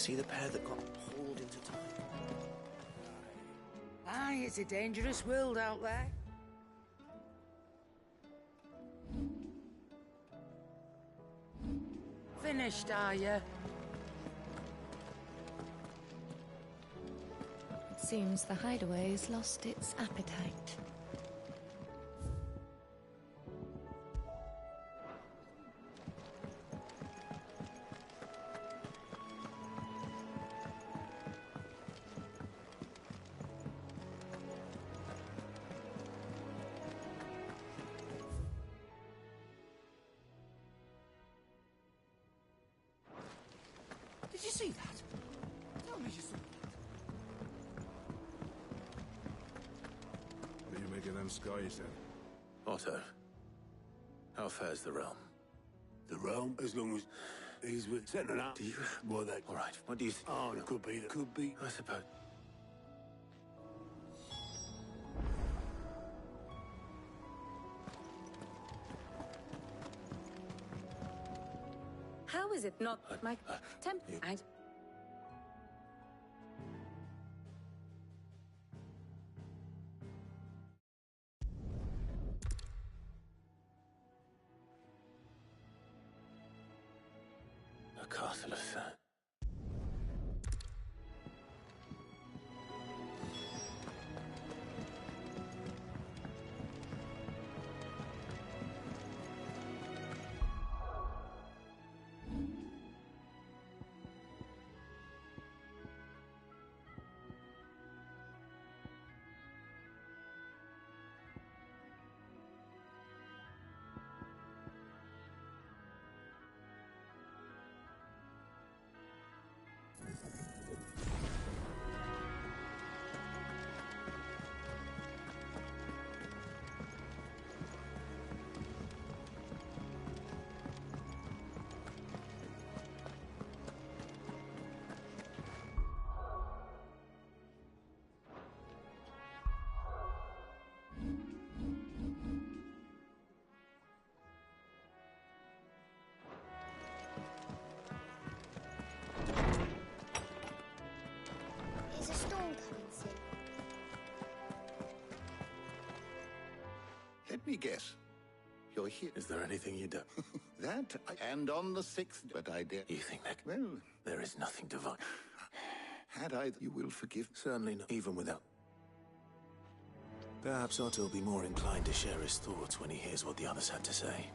see the pair that got pulled into time? Aye, it's a dangerous world out there. Finished, are you? Seems the hideaway's lost its appetite. Did you see that? Tell me you saw that. What do you make of them skies, then? Otto, how fares the realm? The realm, as long as he's with setting up. Do you... Well, that... All right, what do you think? Oh, it could be, could be. I suppose... How is it not my temp? A castle of sand. Is a storm coming soon? Let me guess. You're here. Is there anything you do? That, and on the 6th, but I dare... You think that... Well, There is nothing divine. had I... You will forgive... Certainly not, even without... Perhaps Otto will be more inclined to share his thoughts when he hears what the others had to say.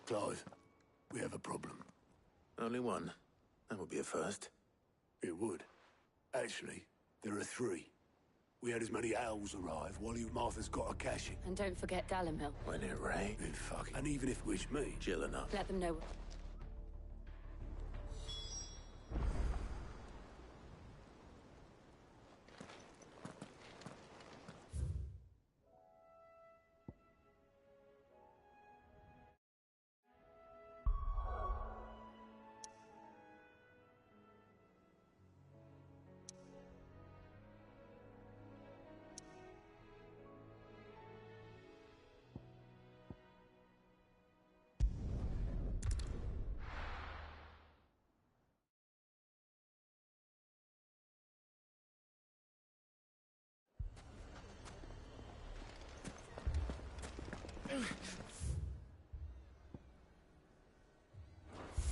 Clive, we have a problem. Only one. That would be a first. It would. Actually, there are 3. We had as many owls arrive while you Martha's got a caching. And don't forget Dalimil. When it rained, Then fuck it. And even if wish me, chill enough. Let them know.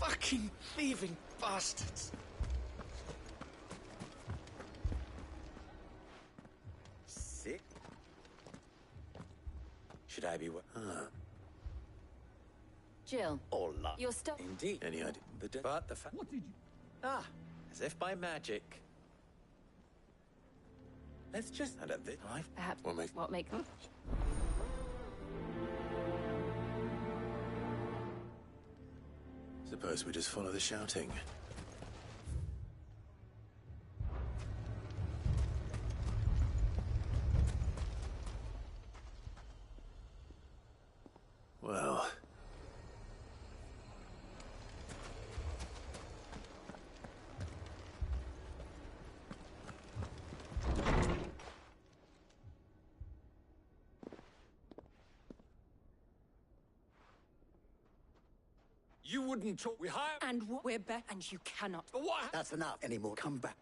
Fucking thieving bastards! Sick? Should I be what? Jill, Or luck? you're stuck. Indeed. Any idea? But the fact... What did you... Ah, as if by magic. Let's just... I don't think... Perhaps. What make... Suppose we just follow the shouting. You wouldn't talk. We hire. And we're back, and you cannot. What? That's enough anymore. Come back.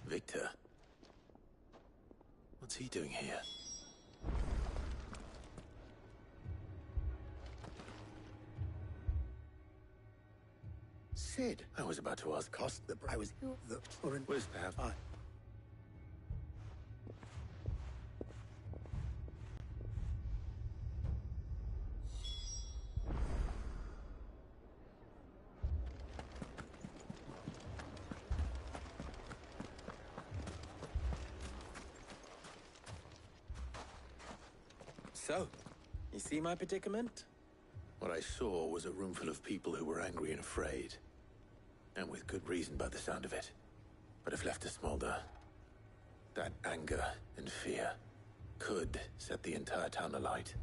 Victor. What's he doing here? Sid. I was about to ask. Cost the... I was... The... Where's Pav? So, you see my predicament? What I saw was a room full of people who were angry and afraid. And with good reason by the sound of it. But if left to smolder, that anger and fear could set the entire town alight.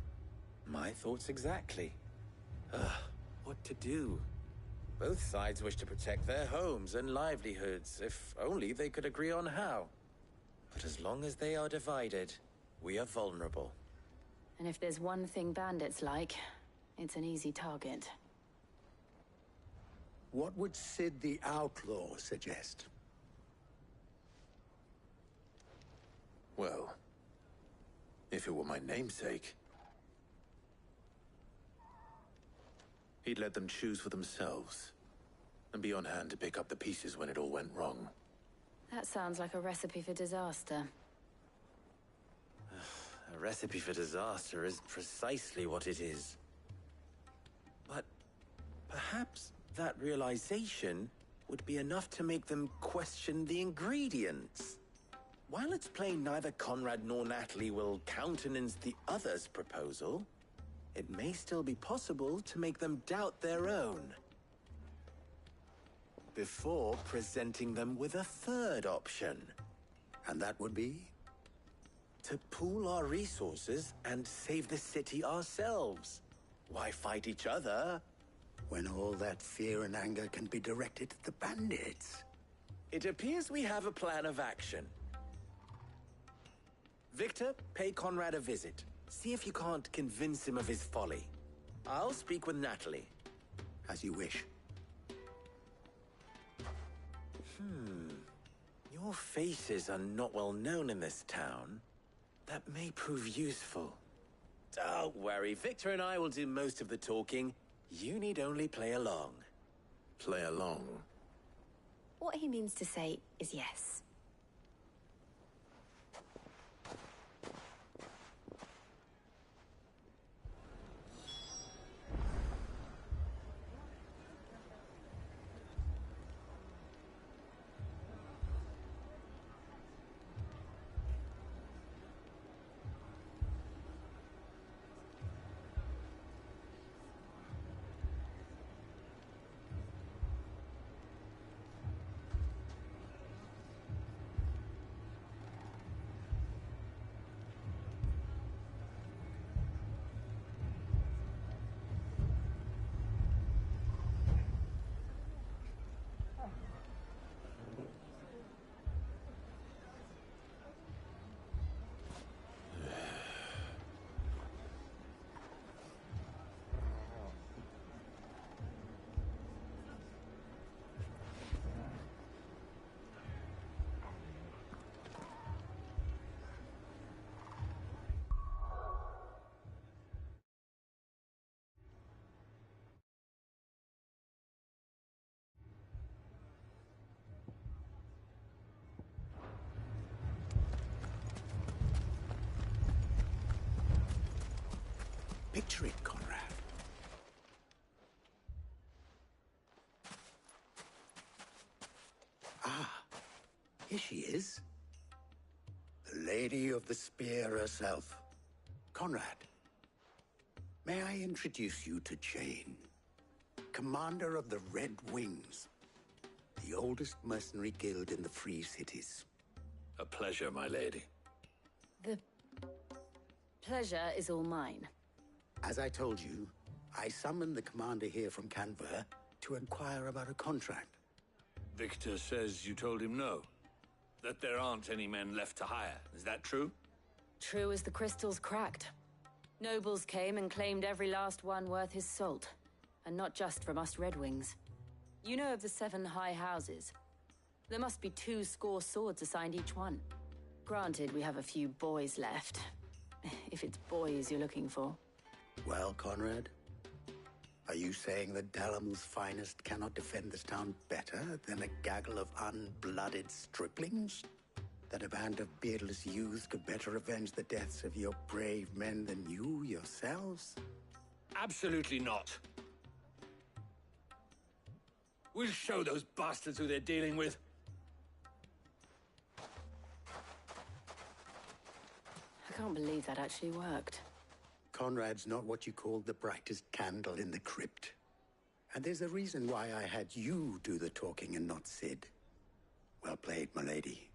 My thoughts exactly. What to do? Both sides wish to protect their homes and livelihoods, if only they could agree on how. But as long as they are divided, we are vulnerable. And if there's one thing bandits like, it's an easy target. What would Sid the Outlaw suggest? Well, if it were my namesake, he'd let them choose for themselves and be on hand to pick up the pieces when it all went wrong. That sounds like a recipe for disaster. A recipe for disaster is precisely what it is. But perhaps that realization would be enough to make them question the ingredients. While it's plain neither Conrad nor Natalie will countenance the other's proposal, it may still be possible to make them doubt their own. Before presenting them with a third option. And that would be? To pool our resources and save the city ourselves. Why fight each other? When all that fear and anger can be directed at the bandits. It appears we have a plan of action. Victor, pay Conrad a visit. See if you can't convince him of his folly. I'll speak with Natalie. As you wish. Your faces are not well known in this town. That may prove useful. Don't worry, Victor and I will do most of the talking. You need only play along. Play along? What he means to say is yes. Picture it, Conrad. Ah, here she is. The Lady of the Spear herself. Conrad, may I introduce you to Jane, commander of the Red Wings, the oldest mercenary guild in the Free Cities. A pleasure, my lady. The pleasure is all mine. As I told you, I summoned the commander here from Canver to inquire about a contract. Victor says you told him no. that there aren't any men left to hire. Is that true? True as the crystals cracked. Nobles came and claimed every last one worth his salt. And not just from us Redwings. You know of the 7 high houses. There must be 2 swords assigned each one. Granted, we have a few boys left. If it's boys you're looking for. Well, Conrad, are you saying that Dalamul's finest cannot defend this town better than a gaggle of unblooded striplings? That a band of beardless youths could better avenge the deaths of your brave men than you yourselves? Absolutely not. We'll show those bastards who they're dealing with. I can't believe that actually worked. Conrad's not what you call the brightest candle in the crypt. And there's a reason why I had you do the talking and not Sid. Well played, milady.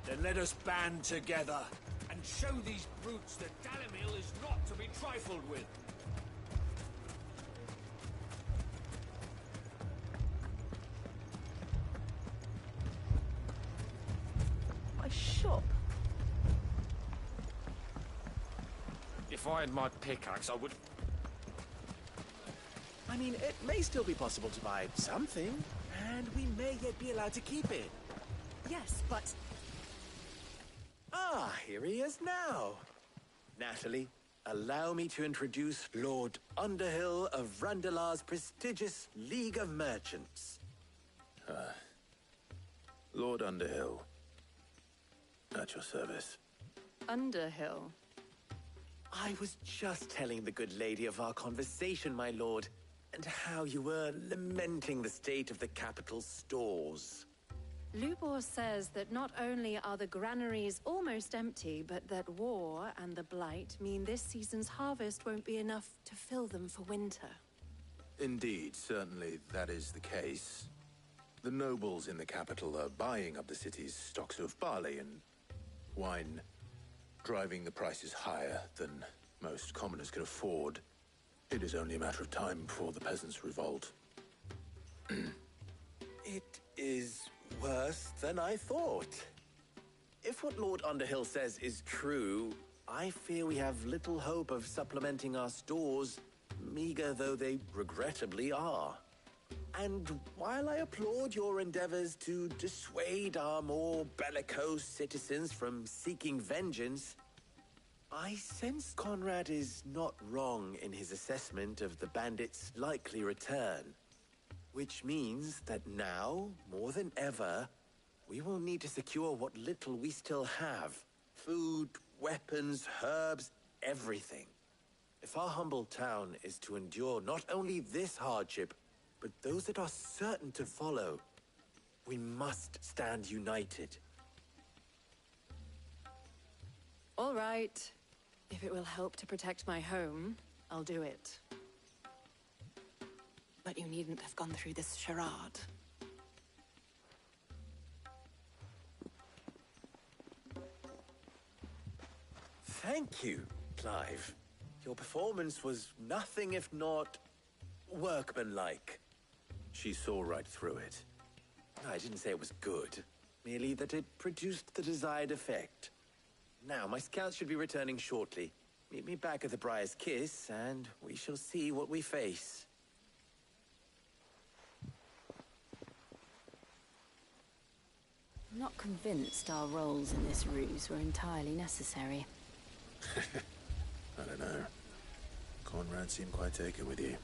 Then let us band together and show these brutes that Dalimil is not to be trifled with. My shop? If I had my pickaxe, I would... I mean, it may still be possible to buy something, and we may yet be allowed to keep it. Yes, but... Ah, here he is now. Natalie, allow me to introduce Lord Underhill of Randalar's prestigious League of Merchants. Lord Underhill. At your service. Underhill? I was just telling the good lady of our conversation, my lord, and how you were lamenting the state of the capital's stores. Lubor says that not only are the granaries almost empty, but that war and the Blight mean this season's harvest won't be enough to fill them for winter. Indeed, certainly that is the case. The nobles in the capital are buying up the city's stocks of barley and wine, driving the prices higher than most commoners can afford. It is only a matter of time before the peasants revolt. It is worse than I thought. If what Lord Underhill says is true, I fear we have little hope of supplementing our stores, meager though they regrettably are. And while I applaud your endeavors to dissuade our more bellicose citizens from seeking vengeance, I sense Conrad is not wrong in his assessment of the bandits' likely return. Which means that now, more than ever, we will need to secure what little we still have. Food, weapons, herbs, everything. If our humble town is to endure not only this hardship, but those that are certain to follow, we must stand united. All right. If it will help to protect my home, I'll do it. But you needn't have gone through this charade. Thank you, Clive. Your performance was nothing if not workmanlike. She saw right through it. I didn't say it was good, merely that it produced the desired effect. Now, my scouts should be returning shortly. Meet me back at the Briar's Kiss, and we shall see what we face. I'm not convinced our roles in this ruse were entirely necessary. I don't know. Conrad seemed quite taken with you.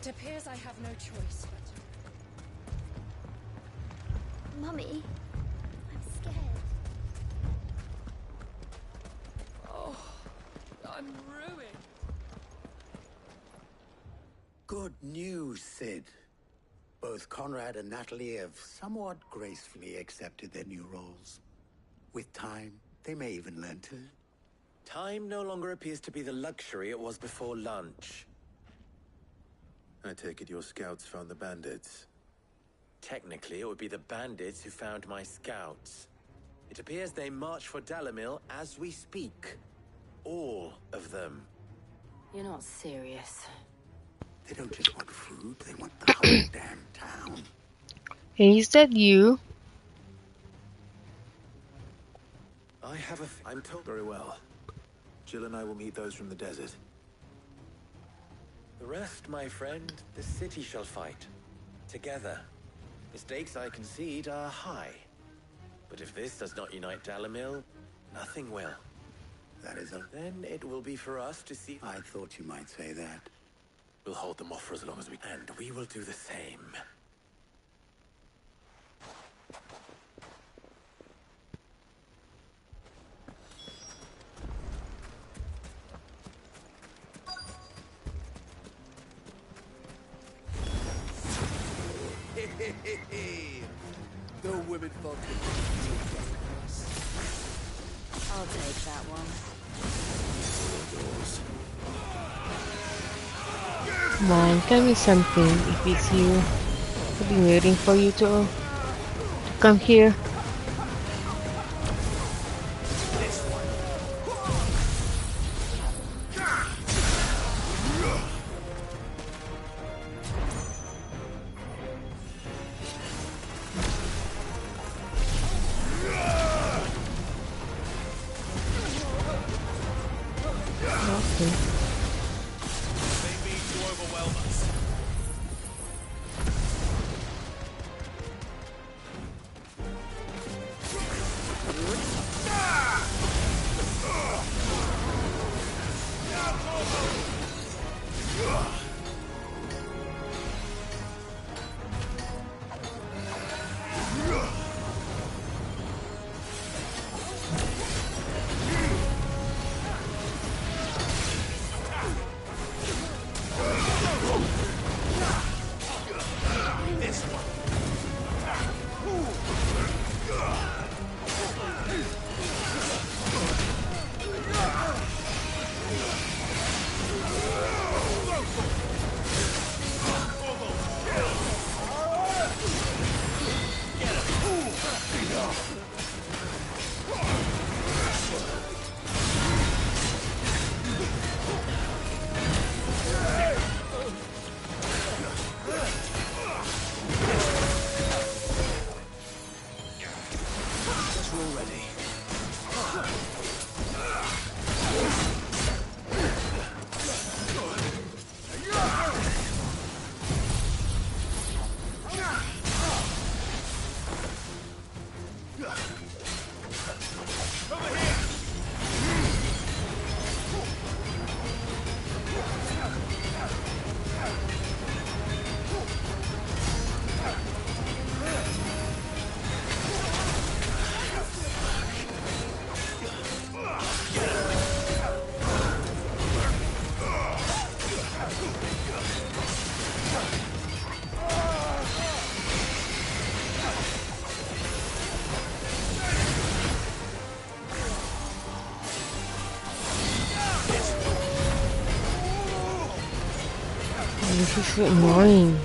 It appears I have no choice but to... Mummy, I'm scared. Oh, I'm ruined. Good news, Sid. Both Conrad and Natalie have somewhat gracefully accepted their new roles. With time, they may even learn to... Time no longer appears to be the luxury it was before lunch. I take it your scouts found the bandits. Technically, it would be the bandits who found my scouts. It appears they march for Dalimil as we speak. All of them. You're not serious. They don't just want food, they want the whole damn town. Hey, is that you? I have a... I'm told very well. Jill and I will meet those from the desert. The rest, my friend, the city shall fight. Together. The stakes I concede are high. But if this does not unite Dalimil, nothing will. That is a... Then it will be for us to see... I thought you might say that. We'll hold them off for as long as we can. And we will do the same. The women folk. I'll take that one. Come on, tell me something if it's you. I've been waiting for you to come here. This is so annoying.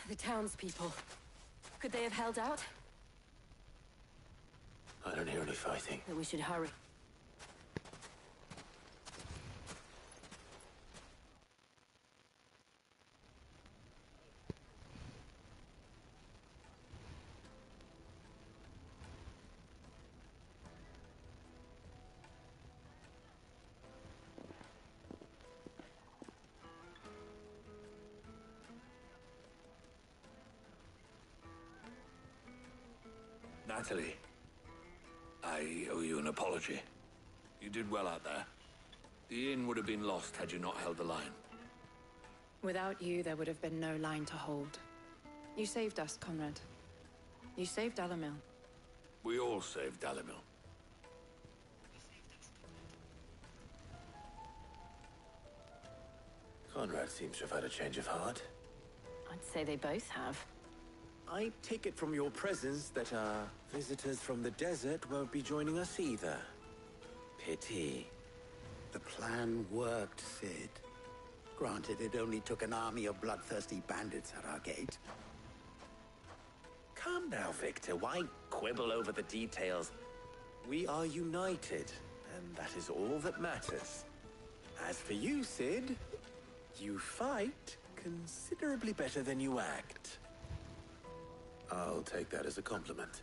The townspeople. Could they have held out? I don't hear any fighting. That we should hurry. Natalie, I owe you an apology. You did well out there. The inn would have been lost had you not held the line. Without you, there would have been no line to hold. You saved us, Conrad. You saved Dalimil. We all saved Dalimil. Conrad seems to have had a change of heart. I'd say they both have. I take it from your presence that our visitors from the desert won't be joining us either. Pity. The plan worked, Sid. Granted, it only took an army of bloodthirsty bandits at our gate. Calm now, Victor. Why quibble over the details? We are united, and that is all that matters. As for you, Sid, you fight considerably better than you act. I'll take that as a compliment.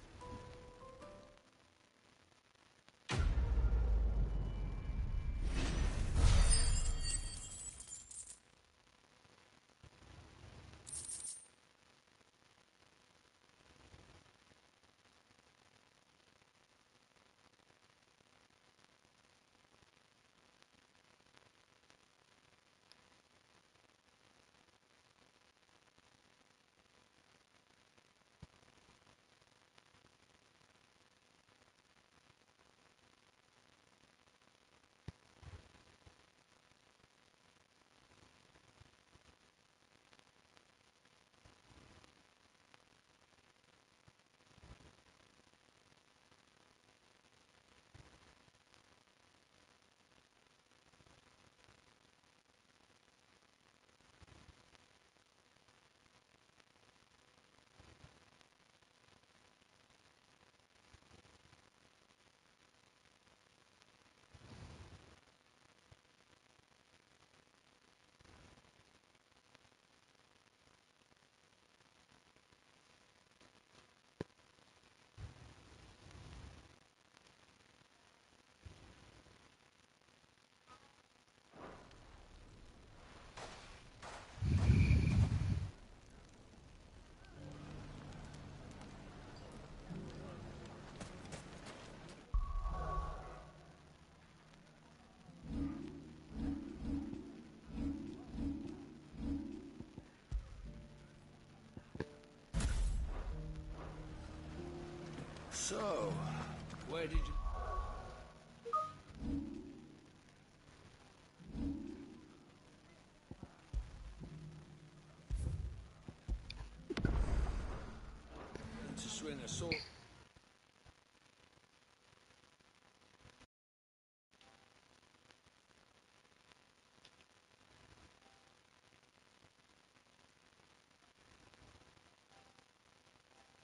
So, where did you... to swing a sword?